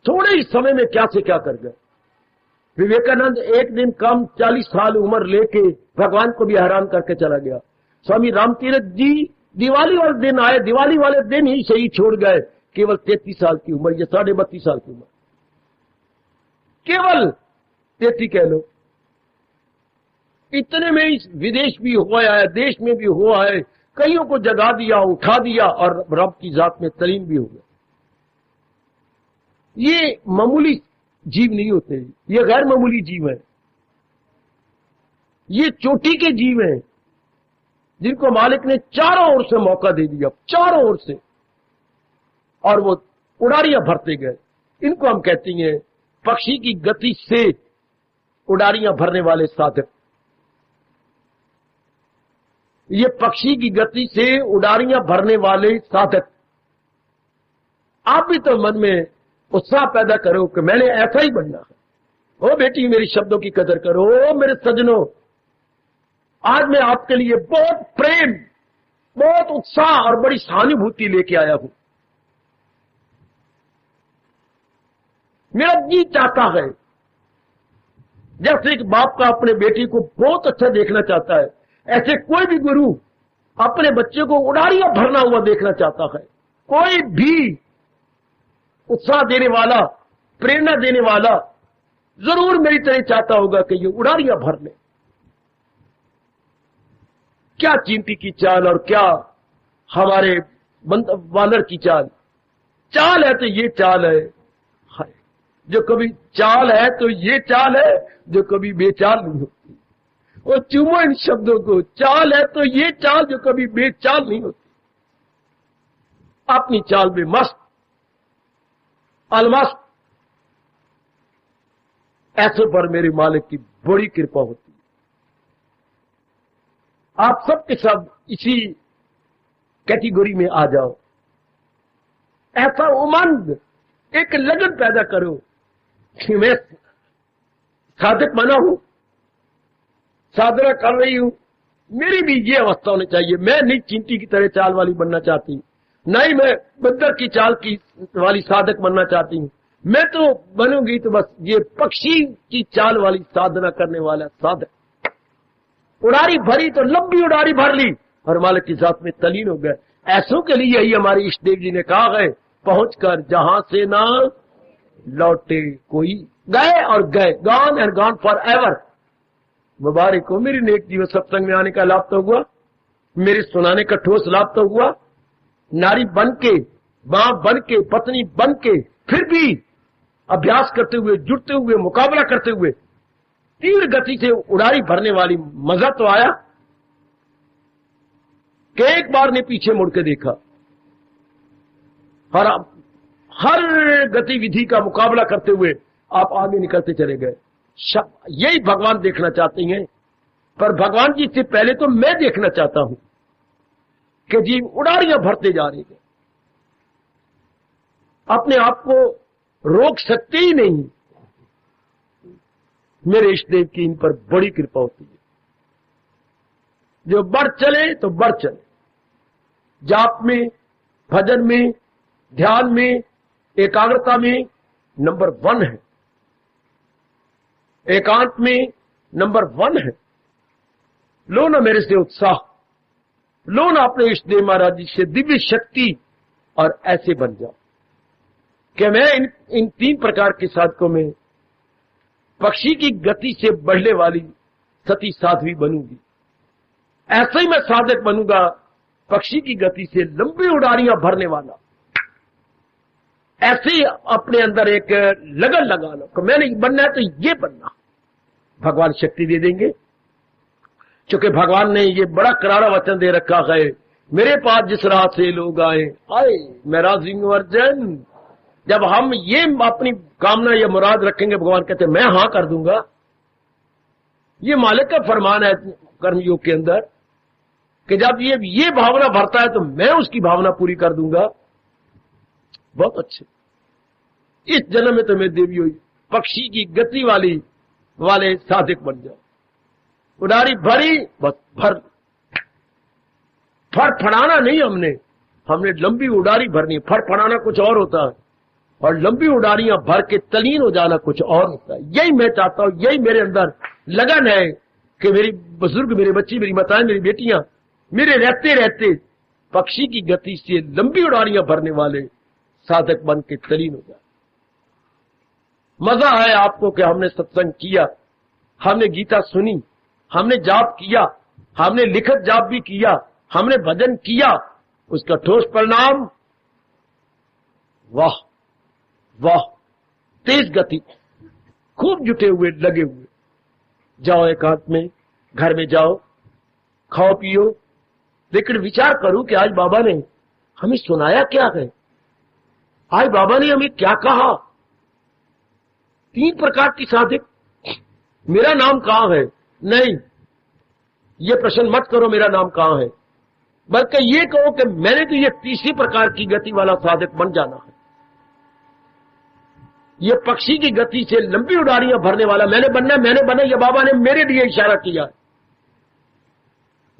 थोड़े ही समय में क्या से क्या कर गए। विवेकानंद एक दिन कम 40 साल उम्र लेके भगवान को भी हैरान करके चला गया। स्वामी रामतीर्थ जी दिवाली वाले दिन आए, दिवाली वाले दिन ही शहीद छोड़ गए, केवल 33 साल की उम्र, या 32.5 साल की उम्र, केवल 33 कह लो। इतने में ही विदेश भी हुआ है, देश में भी हुआ है, कईयों को जगा दिया, उठा दिया और रब की जात में तलीम भी हो गया। ये मामूली जीव नहीं होते, ये गैर मामूली जीव है, ये चोटी के जीव हैं जिनको मालिक ने चारों ओर से मौका दे दिया, चारों ओर से, और वो उड़ारियां भरते गए। इनको हम कहते हैं पक्षी की गति से उड़ारियां भरने वाले साधक। ये पक्षी की गति से उड़ारियां भरने वाले साधक। आप भी तो मन में उत्साह पैदा करो कि मैंने ऐसा ही बनना है। ओ बेटी मेरी शब्दों की कदर करो। ओ मेरे सजनों, आज मैं आपके लिए बहुत प्रेम, बहुत उत्साह और बड़ी सहानुभूति लेके आया हूं। मेरा जी चाहता है, जैसे एक बाप का अपने बेटी को बहुत अच्छा देखना चाहता है, ऐसे कोई भी गुरु अपने बच्चे को उड़ारियां भरना हुआ देखना चाहता है। कोई भी उत्साह देने वाला, प्रेरणा देने वाला जरूर मेरी तरह चाहता होगा कि ये उड़ारियां भर ले। क्या चींटी की चाल और क्या हमारे वानर की चाल। चाल है तो ये चाल है, जो कभी चाल है तो ये चाल है, जो कभी बेचाल नहीं होती। और चुमो इन शब्दों को, चाल है तो ये चाल जो कभी बेचाल नहीं होती। अपनी चाल में मस्त अलमस्त, ऐसे पर मेरे मालिक की बड़ी कृपा होती है। आप सब के सब इसी कैटेगरी में आ जाओ। ऐसा उमंग, एक लगन पैदा करो कि मैं साधक बना हूं, साधना कर रही हूं, मेरी भी ये अवस्था होनी चाहिए। मैं नहीं चींटी की तरह चाल वाली बनना चाहती, नहीं मैं बंदर की चाल की वाली साधक बनना चाहती हूं। मैं तो बनूंगी तो बस ये पक्षी की चाल वाली साधना करने वाला साधक। उड़ारी भरी तो लंबी उड़ारी भर ली और मालिक की जात में तलीन हो गए। ऐसों के लिए ही हमारे इष्ट देव जी ने कहा गए, पहुंचकर जहां से ना लौटे कोई, गए और गए, gone and gone forever. मुबारक हो मेरी नेक जीवन, सत्संग में आने का लाभ तो हुआ, मेरे सुनाने का ठोस लाभ तो हुआ। नारी बन के, मां बन के, पत्नी बन के, फिर भी अभ्यास करते हुए, जुड़ते हुए, मुकाबला करते हुए तीव्र गति से उड़ारी भरने वाली मजा तो आया कि एक बार ने पीछे मुड़ के देखा और हर गतिविधि का मुकाबला करते हुए आप आगे निकलते चले गए। यही भगवान देखना चाहते हैं, पर भगवान जी से पहले तो मैं देखना चाहता हूं कि जीव उड़ारियां भरते जा रहे हैं, अपने आप को रोक सकते ही नहीं। मेरे इष्टदेव की इन पर बड़ी कृपा होती है। जो बढ़ चले तो बढ़ चले, जाप में, भजन में, ध्यान में, एकाग्रता में नंबर 1 है, एकांत में नंबर 1 है। लो ना मेरे से उत्साह, लो ना अपने इष्टदेव महाराज जी से दिव्य शक्ति और ऐसे बन जाओ कि मैं इन 3 प्रकार के साधकों में पक्षी की गति से बढ़ने वाली सती साध्वी बनूंगी। ऐसे ही मैं साधक बनूंगा, पक्षी की गति से लंबी उड़ारियां भरने वाला। ऐसे ही अपने अंदर एक लगन लगा लो कि मैंने बनना है तो ये बनना। भगवान शक्ति दे देंगे, क्योंकि भगवान ने ये बड़ा करारा वचन दे रखा है, मेरे पास जिस राह से लोग आए आए मेरा सिंह अर्जन। जब हम ये अपनी कामना या मुराद रखेंगे, भगवान कहते हैं मैं हां कर दूंगा। ये मालिक का फरमान है कर्मयोग के अंदर कि जब ये भावना भरता है तो मैं उसकी भावना पूरी कर दूंगा। बहुत अच्छे, इस जन्म में तो मैं देवी हुई पक्षी की गति वाले साधक बन जाओ। उड़ारी भरी बस भर, फड़फड़ाना नहीं, हमने लंबी उड़ारी भरनी। फड़फड़ाना कुछ और होता है और लंबी उड़ारियां भर के तलीन हो जाना कुछ और होता है। यही मैं चाहता हूं, यही मेरे अंदर लगन है कि मेरी बुजुर्ग, मेरे बच्ची, मेरी माताएं, मेरी बेटियां मेरे रहते रहते पक्षी की गति से लंबी उड़ारियां भरने वाले साधक बन के तलीन हो जाए। मजा है आपको कि हमने सत्संग किया, हमने गीता सुनी, हमने जाप किया, हमने लिखत जाप भी किया, हमने भजन किया, उसका ठोस परिणाम वाह वाह, तेज गति, खूब जुटे हुए, लगे हुए। जाओ एकांत में, घर में जाओ, खाओ पियो, लेकिन विचार करो कि आज बाबा ने हमें सुनाया क्या है, आज बाबा ने हमें क्या कहा। 3 प्रकार की साधक, मेरा नाम कहां है? नहीं, ये प्रश्न मत करो मेरा नाम कहां है, बल्कि ये कहो कि मैंने तो ये 3री प्रकार की गति वाला साधक बन जाना है। ये पक्षी की गति से लंबी उड़ारियां भरने वाला मैंने बना, ये बाबा ने मेरे लिए इशारा किया है।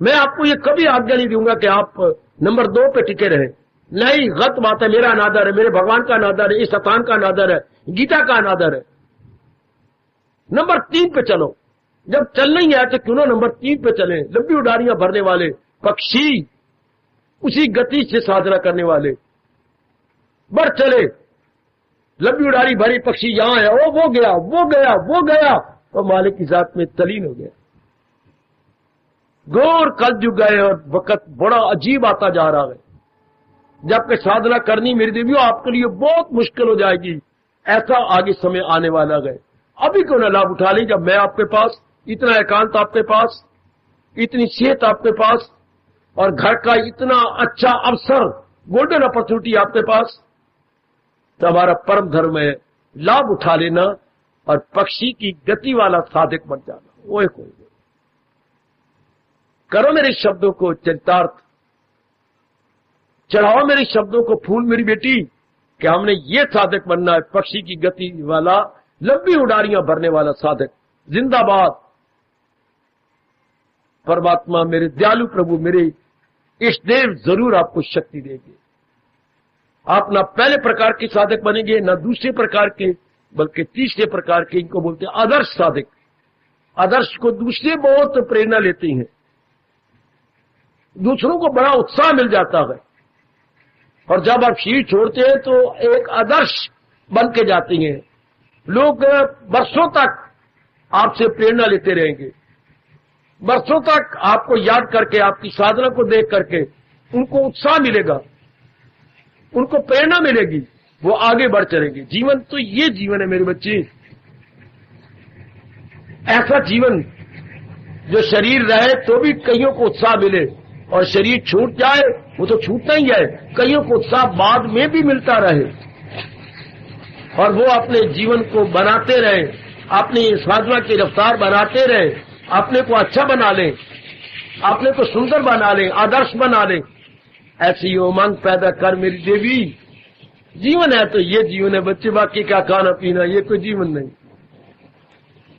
मैं आपको ये कभी आज्ञा नहीं दूंगा कि आप नंबर 2 पे टिके रहे। नहीं, गलत बात है। मेरा अनादर है, मेरे भगवान का अनादर है, इस शतान का अनादर है, गीता का अनादर है। नंबर 3 पे चलो। जब चलना ही है तो क्यों ना नंबर 3 पे चले। लंबी उड़ारियां भरने वाले पक्षी, उसी गति से साधना करने वाले बढ़ चले। लंबी उड़ारी भरी पक्षी यहां है, ओ वो गया, वो गया, वो गया, तो मालिक की जात में तलीन हो गया। घोर कलयुग गए और वक्त बड़ा अजीब आता जा रहा है। जबकि साधना करनी मेरी देवियों आपके लिए बहुत मुश्किल हो जाएगी। ऐसा आगे समय आने वाला है। अभी क्यों ना लाभ उठा ली, जब मैं आपके पास, इतना एकांत आपके पास, इतनी सेहत आपके पास, और घर का इतना अच्छा अवसर, गोल्डन अपॉर्चुनिटी आपके पास, तो हमारा परम धर्म है लाभ उठा लेना और पक्षी की गति वाला साधक बन जाना। ओए कोई करो मेरे शब्दों को चरितार्थ, चढ़ाओ मेरे शब्दों को फूल मेरी बेटी, कि हमने ये साधक बनना है, पक्षी की गति वाला, लंबी उड़ारियां भरने वाला साधक। जिंदाबाद। परमात्मा, मेरे दयालु प्रभु, मेरे इष्टदेव जरूर आपको शक्ति देंगे। आप ना पहले प्रकार के साधक बनेंगे, ना दूसरे प्रकार के, बल्कि तीसरे प्रकार के। इनको बोलते हैं आदर्श साधक। आदर्श को दूसरे बहुत प्रेरणा लेते हैं, दूसरों को बड़ा उत्साह मिल जाता है, और जब आप शरीर छोड़ते हैं तो एक आदर्श बन के जाती हैं। लोग वर्षों तक आपसे प्रेरणा लेते रहेंगे, वर्षों तक आपको याद करके, आपकी साधना को देख करके उनको उत्साह मिलेगा, उनको प्रेरणा मिलेगी, वो आगे बढ़ चलेंगे। जीवन तो ये जीवन है मेरे बच्चे, ऐसा जीवन जो शरीर रहे तो भी कईयों को उत्साह मिले, और शरीर छूट जाए वो तो छूटना ही है, कईयों को उत्साह बाद में भी मिलता रहे, और वो अपने जीवन को बनाते रहे, अपनी साधना की रफ्तार बनाते रहे, अपने को अच्छा बना लें, अपने को सुंदर बना लें, आदर्श बना लें। ऐसी उमंग पैदा कर मेरी देवी, जीवन है तो ये जीवन है बच्चे, बाकी का खाना पीना ये कोई जीवन नहीं।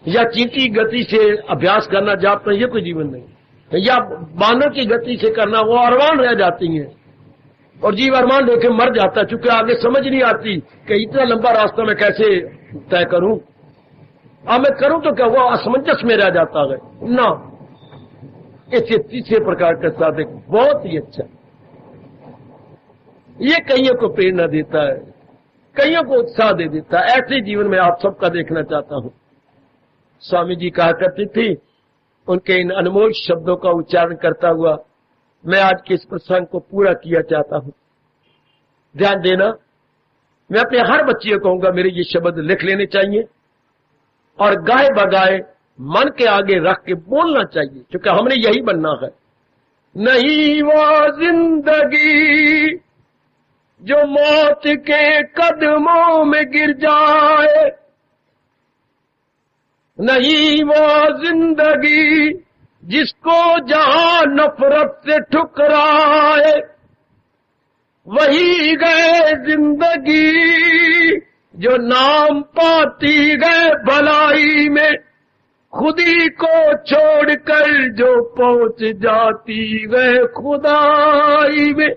या चींटी गति से अभ्यास करना जापना ये कोई जीवन नहीं। या बानर की गति से करना, वो अरमान रह जाती हैं और जीव अरमान लेके मर जाता, चूंकि आगे समझ नहीं आती कि इतना लंबा रास्ता मैं कैसे तय करूं, अब मैं करूं तो क्या, वो असमंजस में रह जाता है ना। ऐसे तीसरे प्रकार का साधक बहुत ही अच्छा, ये कईयों को प्रेरणा देता है, कईयों को उत्साह दे देता है। ऐसे जीवन में आप सबका देखना चाहता हूं। स्वामी जी कहा करते थे, उनके इन अनमोल शब्दों का उच्चारण करता हुआ मैं आज के इस प्रसंग को पूरा किया चाहता हूं। ध्यान देना, मैं अपने हर बच्चे को कहूंगा मेरे ये शब्द लिख लेने चाहिए और गाए बगाए मन के आगे रख के बोलना चाहिए, क्योंकि हमने यही बनना है। नहीं वो जिंदगी जो मौत के कदमों में गिर जाए, नहीं वो जिंदगी जिसको जहां नफरत से ठुकराए, वही गए जिंदगी जो नाम पाती गए भलाई में, खुदी को छोड़कर जो पहुंच जाती गए खुदाई में,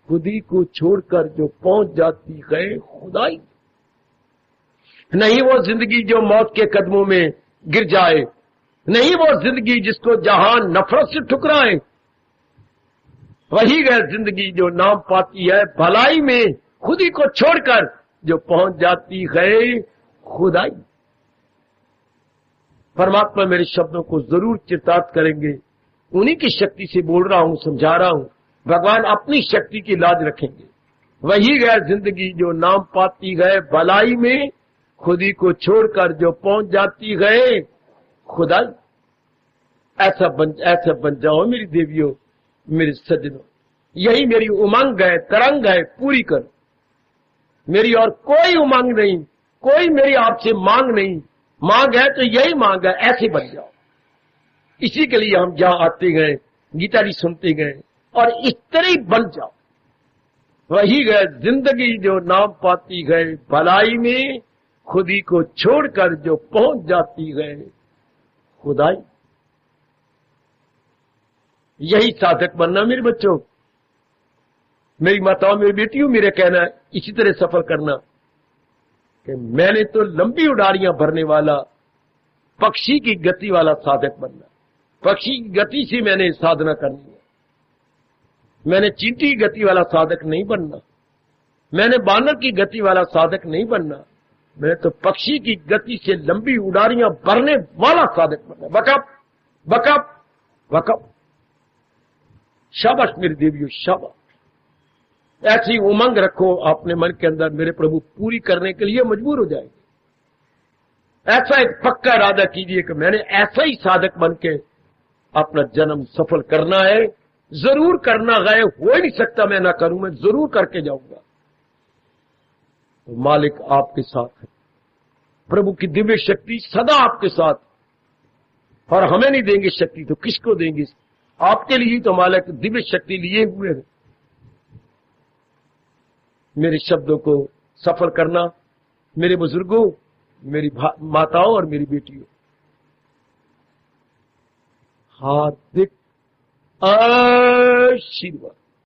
खुदी को छोड़कर जो पहुंच जाती गए खुदाई। नहीं वो जिंदगी जो मौत के कदमों में गिर जाए, नहीं वो जिंदगी जिसको जहां नफरत से ठुकराए, वही गए जिंदगी जो नाम पाती है भलाई में, खुदी को छोड़कर जो पहुंच जाती है खुदाई। परमात्मा मेरे शब्दों को जरूर चितार्थ करेंगे, उन्हीं की शक्ति से बोल रहा हूं, समझा रहा हूं। भगवान अपनी शक्ति की लाज रखेंगे। वही गए जिंदगी जो नाम पाती गए भलाई में, खुदी को छोड़कर जो पहुंच जाती गए खुदाई। ऐसा बन जाओ मेरी देवियों, मेरे सज्जनों, यही मेरी उमंग है, तरंग है, पूरी कर। मेरी और कोई उमंग नहीं, कोई मेरी आपसे मांग नहीं। मांग है तो यही मांग है, ऐसे बन जाओ। इसी के लिए हम जहां आते गए, गीता जी सुनते गए और इस तरह बन जाओ। वही गए जिंदगी जो नाम पाती गए भलाई में, खुदी को छोड़कर जो पहुंच जाती गए खुदाई। यही साधक बनना मेरे बच्चों, मेरी माताओं, मेरी बेटियों, मेरे कहना इसी तरह सफर करना कि मैंने तो लंबी उड़ारियां भरने वाला, पक्षी की गति वाला साधक बनना। पक्षी की गति से मैंने साधना करनी है। मैंने चींटी की गति वाला साधक नहीं बनना, मैंने बानर की गति वाला साधक नहीं बनना, मैं तो पक्षी की गति से लंबी उड़ारियां भरने वाला साधक बनना। Backup backup backup. शाबाश मेरी देवियों, शाबाश। ऐसी उमंग रखो अपने मन के अंदर, मेरे प्रभु पूरी करने के लिए मजबूर हो जाएंगे। ऐसा एक पक्का इरादा कीजिए कि मैंने ऐसा ही साधक बन के अपना जन्म सफल करना है। जरूर करना है, हो ही नहीं सकता मैं ना करूं, मैं जरूर करके जाऊंगा। तो मालिक आपके साथ है, प्रभु की दिव्य शक्ति सदा आपके साथ। और हमें नहीं देंगे शक्ति तो किसको देंगे? आपके लिए तो मालिक दिव्य शक्ति लिए हुए हैं। मेरे शब्दों को सफल करना मेरे बुजुर्गों, मेरी माताओं और मेरी बेटियों, हार्दिक आशीर्वाद।